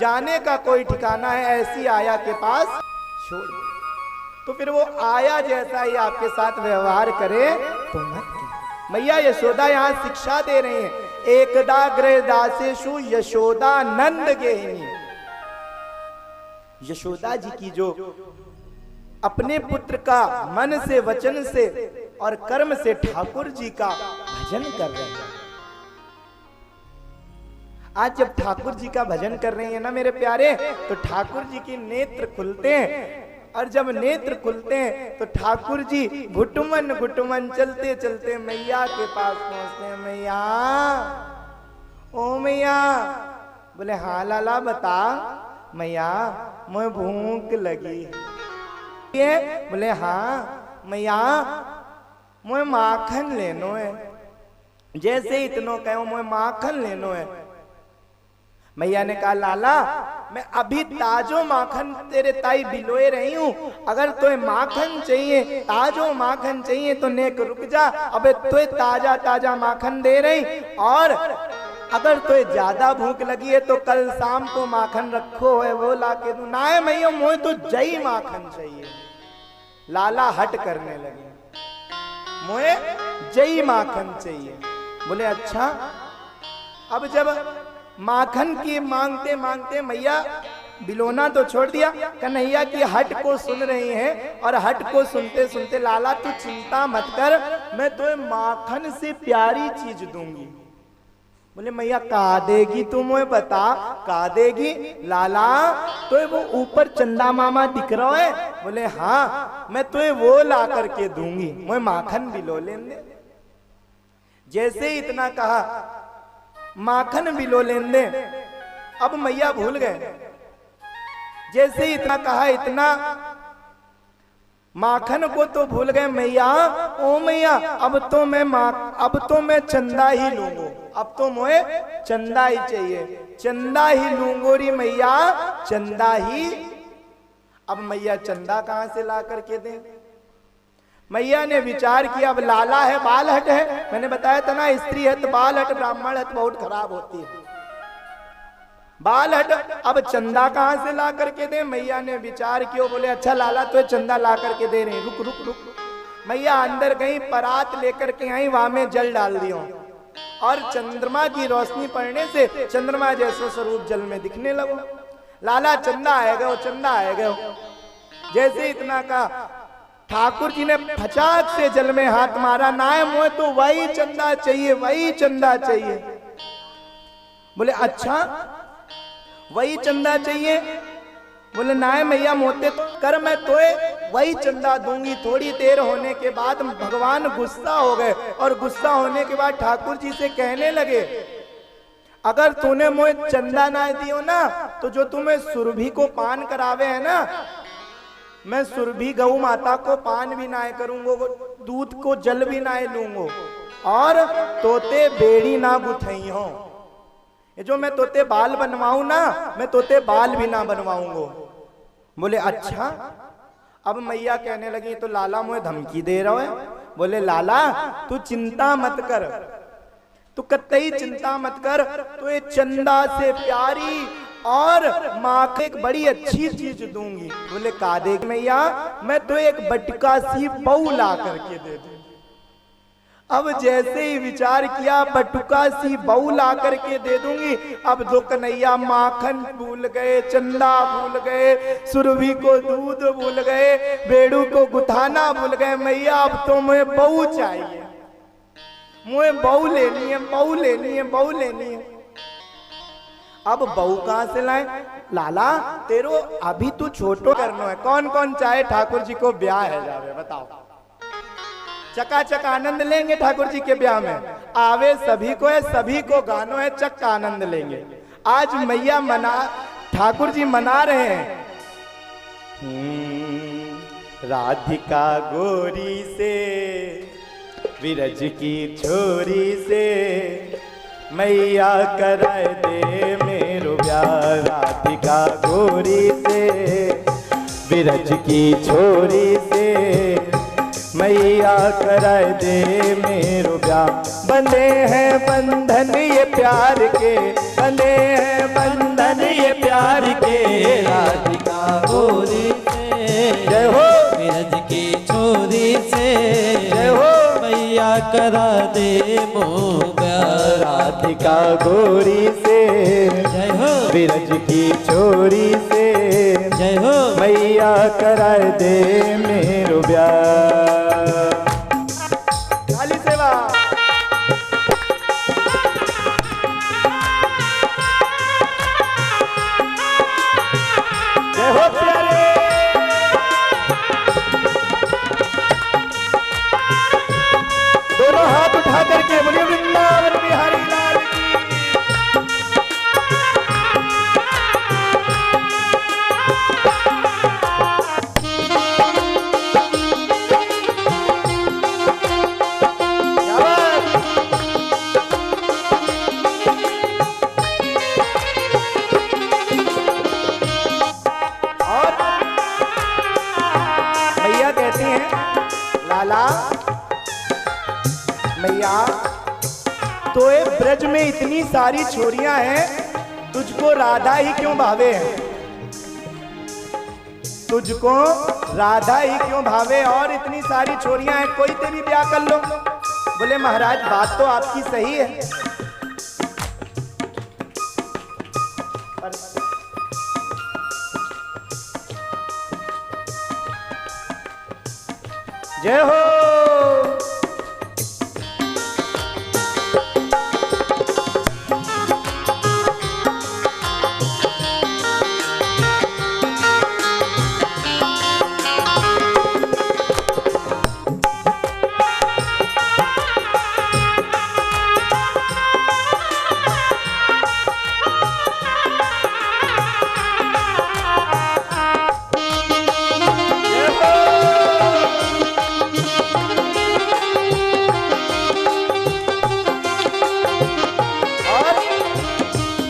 जाने का कोई ठिकाना है, ऐसी आया के पास छोड़ दो। तो फिर वो आया जैसा ही आपके साथ व्यवहार करे तो मत की। मैया यशोदा यहाँ शिक्षा दे रही हैं, एकदा गृह दासेषु यशोदा नंद गेहिनी। यशोदा जी की जो अपने पुत्र का मन से, वचन से और कर्म से ठाकुर जी का भजन कर रहे हैं। आज जब ठाकुर जी का भजन कर रही है ना मेरे प्यारे, तो ठाकुर जी की नेत्र खुलते हैं, और जब नेत्र खुलते हैं तो ठाकुर जी घुटमन घुटमन चलते चलते मैया के पास पहुंचते हैं। मैया, ओ मैया। बोले हाँ लाला बता। मैया मुझे भूख लगी है। बोले हाँ मैया मुझे माखन लेनो है। जैसे इतनो कहो मुझे माखन लेनो है। मैया ने कहा लाला मैं अभी ताजो माखन तेरे ताई बिलोए रही हूं, अगर तुम्हें माखन चाहिए, ताजो माखन चाहिए तो नेक रुक जा, अबे तुझे ताजा ताजा माखन दे रही, और अगर तुझे ज्यादा भूख लगी है तो कल शाम को माखन रखो है वो ला के दूं। ना है मैया मुझे तो जई माखन चाहिए। लाला हट करने लगे, मुझे जई माखन चाहिए। बोले अच्छा। अब जब माखन की मांगते मांगते मैया बिलोना तो छोड़ दिया, कन्हैया की हट को सुन रही हैं, और हट को सुनते सुनते लाला तू चिंता मत कर, मैं तुम्हें माखन से प्यारी चीज दूंगी। बोले मैया का देगी तू मुझे बता, का देगी? लाला तो वो ऊपर चंदा मामा दिख रहा है। बोले हाँ मैं तुम्हें वो ला करके दूंगी, मुझे माखन बिलो लेने दे। जैसे ही इतना कहा माखन बिलो लेने दे, अब मैया भूल गए। जैसे ही इतना कहा, इतना माखन को तो भूल गए। मैया, ओ मैया अब तो मैं चंदा ही लूंगो, अब तो मुझे चंदा ही चाहिए, चंदा ही लूंगो री मैया, चंदा ही। अब मैया चंदा कहां से ला करके दें? मैया ने विचार किया, अब लाला है, बाल हट है, मैंने बताया था ना स्त्री है तो बाल हट, ब्राह्मण है तो बहुत खराब होती है, बाल हट। अब चंदा कहां से ला करके दे? मैया ने विचार किया, बोले अच्छा लाला तो चंदा ला करके दे रहे। रुक रुक रुक। मैया अंदर गई, परात लेकर के आई, वहां में जल डाल दियो, और चंद्रमा की रोशनी पड़ने से चंद्रमा जैसे स्वरूप जल में दिखने लगो। लाला चंदा आएगा, चंदा आएगा। जैसे इतना का ठाकुर जी ने फचाक से जल में हाथ मारा, ना है मुझे तो वही चंदा चाहिए, वही चंदा चाहिए। बोले अच्छा वही चंदा चाहिए? बोले ना है मैया मोते कर, मैं तोए वही चंदा दूंगी। थोड़ी देर होने के बाद भगवान गुस्सा हो गए, और गुस्सा होने के बाद ठाकुर जी से कहने लगे, अगर तूने मुझे चंदा ना दियो ना, तो जो तुम्हें सुरभि को पान करावे है ना, मैं सुरभि गौ माता को पान भी ना करूंगो, दूध को जल भी ना लूंगो, और तोते बेड़ी ना बुथई हो। ये जो मैं तोते बाल बनवाऊं ना, मैं तोते बाल भी ना बनवाऊंगो। बोले अच्छा। अब मैया कहने लगी, तो लाला मुझे धमकी दे रहा है? बोले लाला तू चिंता मत कर, तू कतई चिंता मत कर, तो ये चंदा से प्यारी और माँ को एक बड़ी अच्छी चीज दूंगी। बोले का देगी मैया? मैं तो एक बटका सी बहू ला करके दे दूं। अब जैसे ही विचार किया, बटुका सी बहू ला करके दे दूंगी। अब दो कन्हैया माखन भूल गए, चंदा भूल गए, सुरभि को दूध भूल गए, बेड़ू को गुथाना भूल गए। मैया अब तो मुझे बहू चाहिए, मुझे बहू लेनी है, बहू लेनी है, बहू लेनी है। अब बहू कहां से लाए? लाला तेरो अभी तू छोटो करनो है। कौन कौन चाहे ठाकुर जी को ब्याह है जावे? बताओ। चकाचक आनंद लेंगे ठाकुर जी के ब्याह में, आवे सभी को है, सभी को गानो है, चक आनंद लेंगे। आज मैया मना, ठाकुर जी मना रहे हैं। राधिका गोरी से, विरज की छोरी से, मैया कराए दे मेरो ब्याह। राधिका गोरी से, विरज की छोरी से, मैया कराए दे मेरो ब्याह। बंधे हैं बंधन ये प्यार के, बंधे हैं बंधन ये प्यार के, राधिका गोरी से जय हो ब्रज की छोरी से, जय हो मैया करा दे मोह प्यार। राधिका गोरी से, जय हो ब्रज की छोरी से, जय हो मैया कराए दे मेरो ब्याह। काली सेवा जय हो प्यारे। दोनों हाथ उठा करके बोलिए वृंदावन बिहारी लाल की। क्या बात। और मैया कहती हैं लाला मैया तो ये ब्रज में इतनी सारी छोरियां हैं, तुझको राधा ही क्यों भावे है, तुझको राधा ही क्यों भावे और इतनी सारी छोरियां हैं, कोई तेरी ब्याह कर लो। बोले महाराज बात तो आपकी सही है, पर जय हो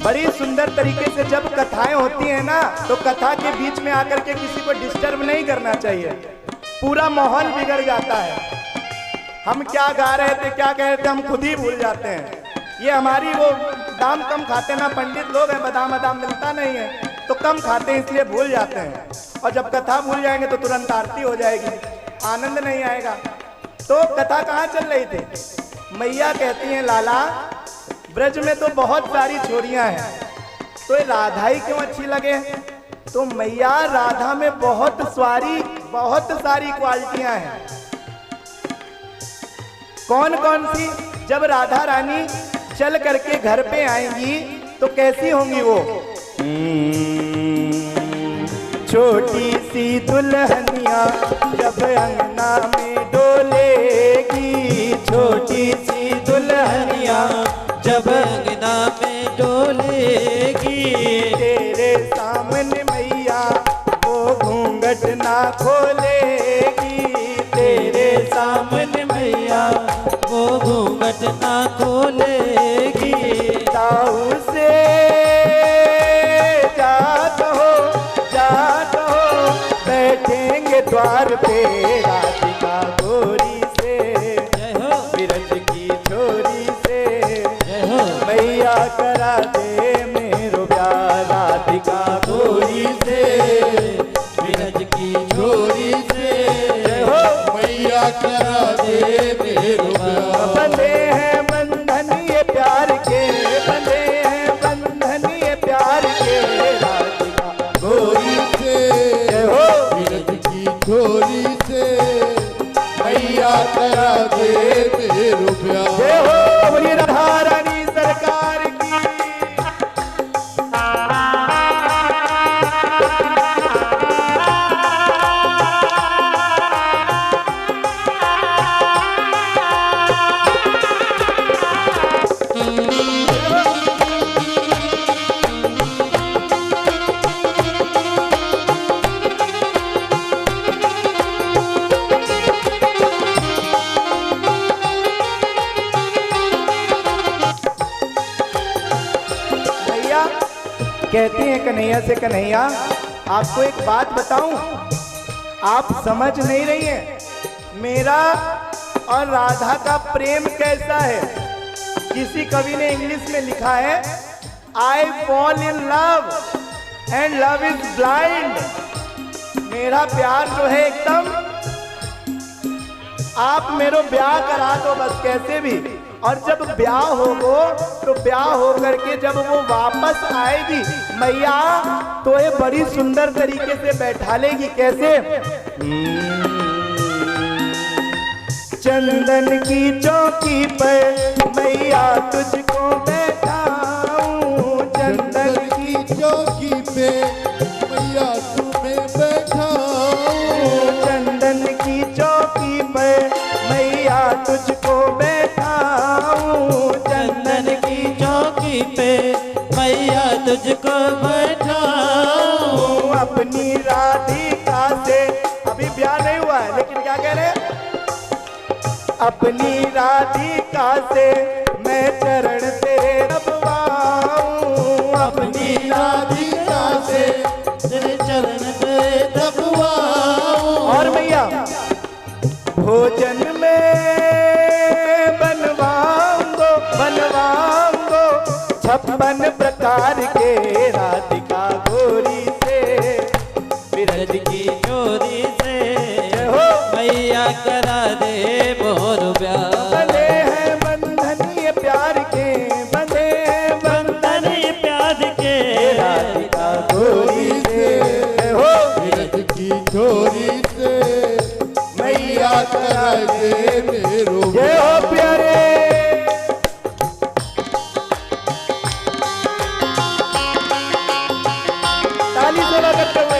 बड़ी सुंदर तरीके से जब कथाएं होती हैं ना, तो कथा के बीच में आकर के किसी को डिस्टर्ब नहीं करना चाहिए, पूरा माहौल बिगड़ जाता है। हम क्या गा रहे थे क्या कह रहे थे हम खुद ही भूल जाते हैं। ये हमारी वो दाम कम खाते ना, पंडित लोग हैं, बादाम बादाम मिलता नहीं है तो कम खाते हैं इसलिए भूल जाते हैं, और जब कथा भूल जाएंगे तो तुरंत आरती हो जाएगी, आनंद नहीं आएगा। तो कथा कहाँ चल रही थी। मैया कहती हैं लाला ब्रज में तो बहुत सारी छोरियां हैं, तो ये राधा ही क्यों अच्छी लगे। तो मैया राधा में बहुत सारी क्वालिटियां हैं। कौन कौन सी। जब राधा रानी चल करके घर पे आएंगी तो कैसी होंगी वो। छोटी सी दुल्हनिया जब अंगना में डोलेगी, छोटी सी दुल्हनिया जब अंगना में डोलेगी, तेरे सामने मैया वो घूंघट ना खोलेगी, तेरे सामने मैया वो घूंघट ना खोलेगी। ताऊ से जात हो बैठेंगे द्वार पे, राधिका गोरी से, जय हो ब्रज की छोरी से, जय हो मैया करा दे मेरो ब्याह। राधिका गोरी से, ब्रज की छोरी से, जय हो मैया करा दे मेरो ब्याह। बंधे हैं बंधन ये प्यार के, बंधे हैं बंधन ये प्यार के, राधिका गोरी से, जय हो ब्रज की छोरी से, मैया करा दे मेरो ब्याह। जय हो बोलिए राधा रानी सरकार की। कहती हैं कन्हैया से, कन्हैया आपको एक बात बताऊं, आप समझ नहीं रही हैं, मेरा और राधा का प्रेम कैसा है? किसी कवि ने इंग्लिश में लिखा है, I fall in love and love is blind. मेरा प्यार जो है एकदम, आप मेरे ब्याह करा दो बस कैसे भी, और जब ब्याह होगो तो ब्याह हो करके जब वो वापस आएगी मैया तो ये बड़ी सुंदर तरीके से बैठा लेगी। कैसे? चंदन की चौकी पर मैया तुझको बैठाऊं, चंदन की चौकी पे मैया तुम्हें बैठाऊं, चंदन की चौकी पर मैया तुझको बैठाऊं, चंदन की चौकी पे मैया तुझको बैठाऊं, अपनी राधिका से। अभी ब्याह नहीं हुआ है लेकिन क्या कह रहे हैं? अपनी राधिका से मैं चरण तेरे दबवाऊं, अपनी राधिका से तेरे चरण पे दबवाऊं, और मैया भोजन में बनवाऊंगो 56 प्रकार के राधिका गोरी से, बिरज की चोरी से हो मैया करा दे मोर ब्याह, बंधे हैं बंधन ये प्यार के, बंधे हैं बंधन प्यार के राधिका गोरी से, हो बिरज की चोरी से मैया करा दे मेरो ये हो प्यारे। ताली जोड़ा करते हुए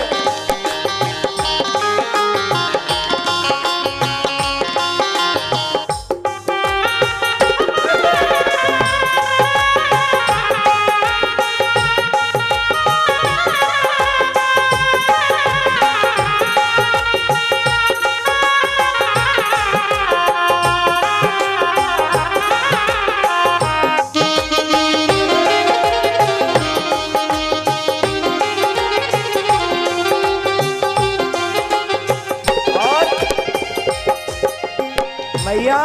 भैया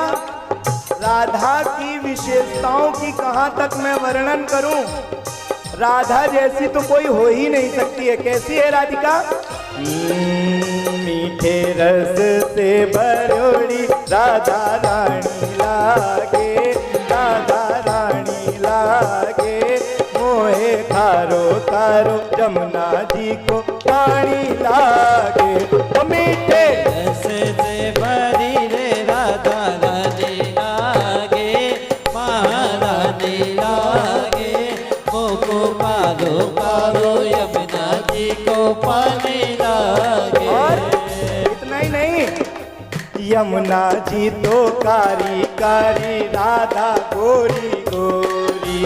राधा की विशेषताओं की कहां तक मैं वर्णन करूं? राधा जैसी तो कोई हो ही नहीं सकती है। कैसी है राधिका? मीठे रस से भरोड़ी राधा रानी लागे, राधा रानी लागे, मोहे खारो खारो जमुना जी को पानी लागे। ओ मीठे ऐसे से भरी रे राधा रानी लागे, महारानी लागे, मोको पालो पालो यमुना जी को पानी लागे। और इतना ही नहीं, यमुना जी तो कारी कारी राधा गोरी गोरी,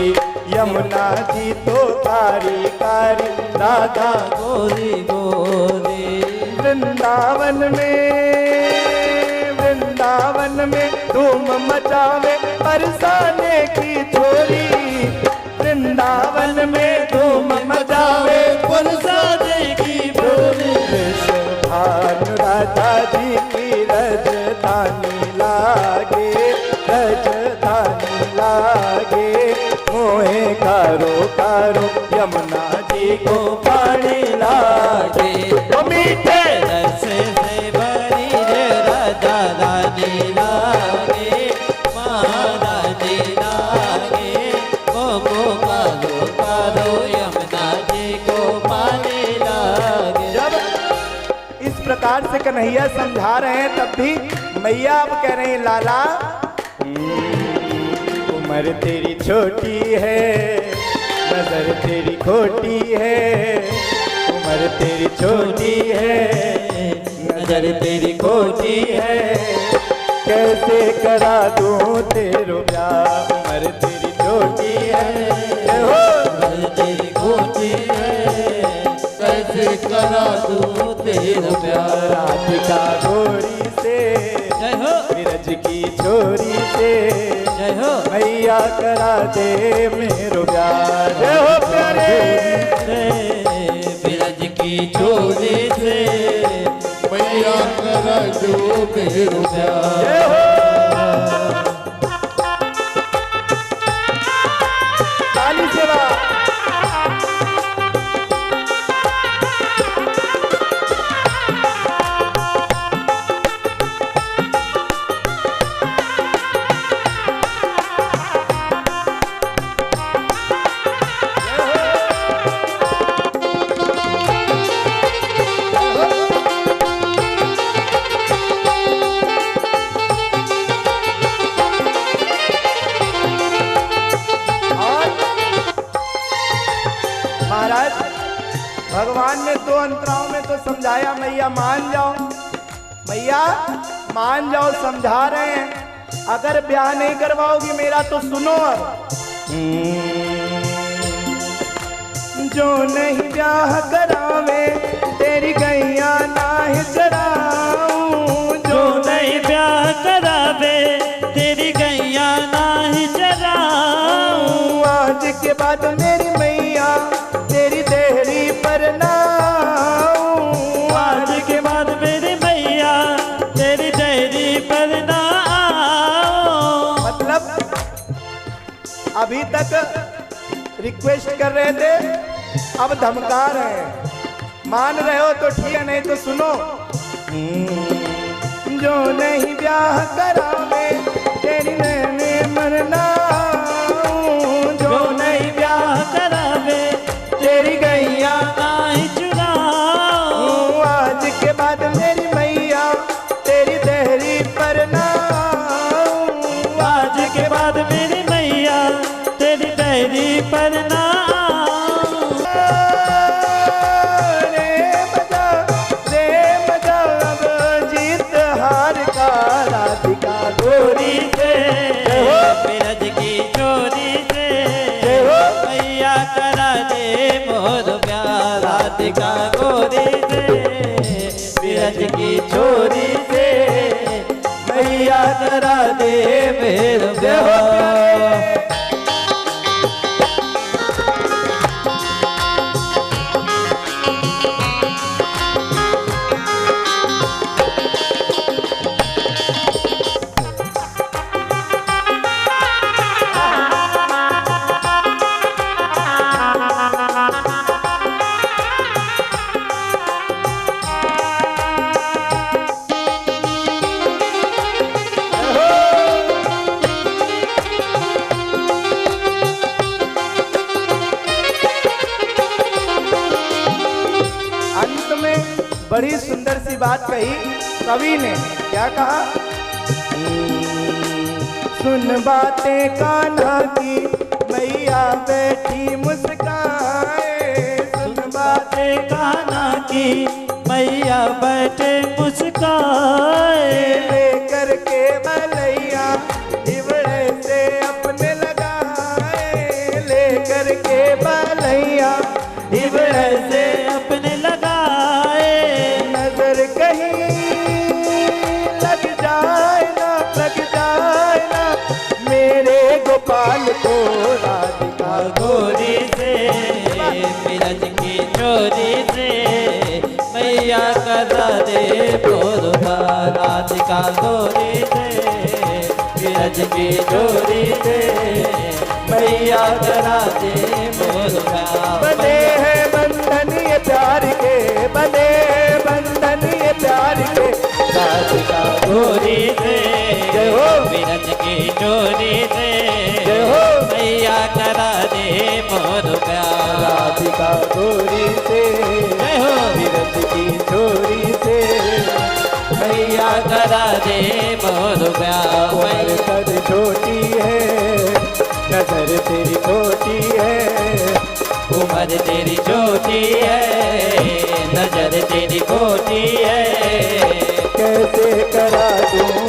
यमुना जी तो कारी कारी राधा गोरी गोरी, वृंदावन में धूम मचावे बरसाने की छोरी, वृंदावन में धूम मचावे बरसाने की छोरी, भानु राधा जी की रजधानी लागे, रजधानी लागे, मोहे कारो कारो यमुना जी को पानी लागे। ओ मीठे ऐसे से भरी रे राधा रानी लागे, महारानी लागे, मोको पालो पालो यमुना जी को पानी लागे। जब इस प्रकार से कन्हैया समझा रहे हैं तब भी मैया अब कह रहे हैं लाला उम्र तेरी छोटी है, नजर तेरी खोटी है, उम्र तेरी छोटी है, नजर तेरी खोटी है, कैसे करा दूं तेरो ब्याह, उम्र तेरी छोटी है, हो उम्र तेरी खोटी है, कैसे करा दूं तेरा प्यार। राधिका गोरी से, जय हो, विरज की छोरी से, जय हो, मैया करा दे मेरो ब्याह। जय हो प्यारे। बिरज की चोरी से मैया करा दो मेरू प्यार। जय हो। ताली सेवा। महाराज भगवान ने 2 अंतराओं में तो समझाया, मैया मान जाओ, मैया मान जाओ, समझा रहे हैं। अगर ब्याह नहीं करवाओगी मेरा तो सुनो अब। जो नहीं ब्याह करावे तेरी गैया नाहि चराऊं। जो नहीं ब्याह करावे तेरी गैया नाहि चराऊं। आज के बाद मेरी मैया तेरी देहरी पर नाऊं। आज के बाद मेरी मैया तेरी देहरी पर ना आओ। मतलब अभी तक रिक्वेस्ट कर रहे थे, अब धमका रहे हैं। मान रहे हो तो ठीक है, नहीं तो सुनो। जो नहीं ब्याह करावे तेरी नैने मरना। जो नहीं ब्याह करावे तेरी गैया नाहि चुराऊं। आज के बाद मेरी मैया तेरी देहरी पर नाऊं। आज के बाद मेरी मैया तेरी देहरी पर ना आओ। रे मजा अब जीत हार का राधिका गोरी से बिरज की चोरी से मैया करा दे मोर प्यार। राधिका गोरी से बिरज की चोरी से मैया करा दे मेरा प्यार। अंत में बड़ी सुंदर सी बात कही कवि ने। क्या कहा? सुन बातें कान्हा की मैया बैठी मुस्काए। सुन बातें कान्हा की मैया बैठे मुस्काए। लेकर के बलैया हिवड़े से अपने लगाए। लेकर के बलैया हिवड़े से अपने लगाए। नजर कहीं लग जाए ना मेरे गोपाल को राधिका गोरी से बिरज की चोरी से मैया करा दे मोर प्यार। राधिका गोरी से बिरज की चोरी से मैया करा दे मोर प्यार। बने हैं बंधन ये प्यार के, बने बंधन ये प्यार के। राधिका गोरी से जय हो। बिरज की चोरी से जय हो। मैया करा दे मोर प्यार। राधिका गोरी से जय हो। विरज की चोरी से मैया करा दे मोर प्यार। उम्र कद छोटी है, नजर तेरी छोटी है। उम्र तेरी छोटी है, नजर तेरी खोटी है। कैसे करा दूं